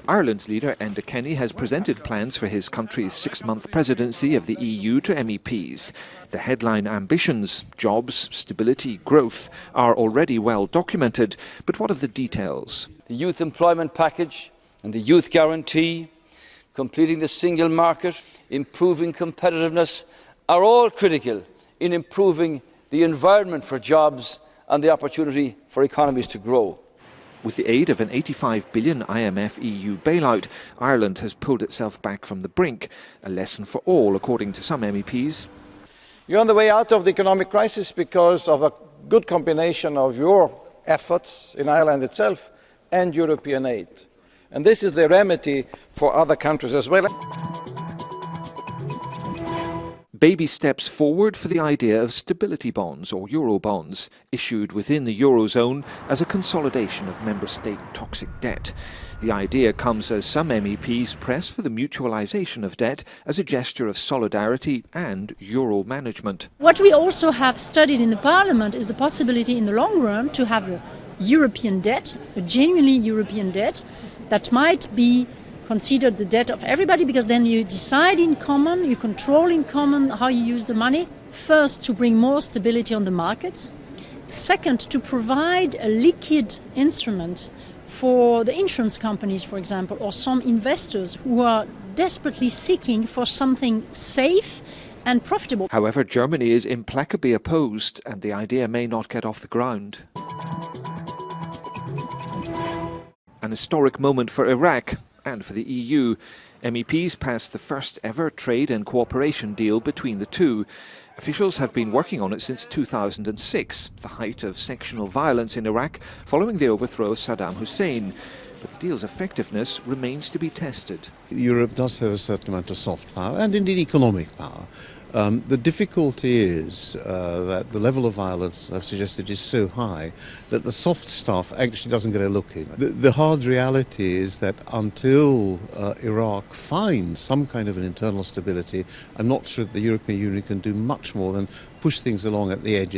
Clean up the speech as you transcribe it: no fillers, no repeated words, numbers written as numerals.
Ireland's leader, Enda Kenny, has presented plans for his country's 6-month presidency of the EU to MEPs. The headline ambitions, jobs, stability, growth, are already well documented. But what of the details? The youth employment package and the youth guarantee, completing the single market, improving competitiveness, are all critical in improving the environment for jobs and the opportunity for economies to grow. With the aid of an €85 billion IMF EU bailout, Ireland has pulled itself back from the brink. A lesson for all, according to some MEPs. You're on the way out of the economic crisis because of a good combination of your efforts in Ireland itself and European aid. And this is the remedy for other countries as well. Baby steps forward for the idea of stability bonds, or Eurobonds, issued within the Eurozone as a consolidation of member state toxic debt. The idea comes as some MEPs press for the mutualisation of debt as a gesture of solidarity and Euro management. What we also have studied in the Parliament is the possibility in the long run to have a European debt, a genuinely European debt, that might be considered the debt of everybody, because then you decide in common, you control in common how you use the money. First, to bring more stability on the markets. Second, to provide a liquid instrument for the insurance companies, for example, or some investors who are desperately seeking for something safe and profitable. However, Germany is implacably opposed, and the idea may not get off the ground. An historic moment for Iraq and for the EU. MEPs passed the first ever trade and cooperation deal between the two. Officials have been working on it since 2006, the height of sectional violence in Iraq following the overthrow of Saddam Hussein. But the deal's effectiveness remains to be tested. Europe does have a certain amount of soft power and indeed economic power. The difficulty is that the level of violence, I've suggested, is so high that the soft stuff actually doesn't get a look in. The hard reality is that until Iraq finds some kind of an internal stability, I'm not sure that the European Union can do much more than push things along at the edges.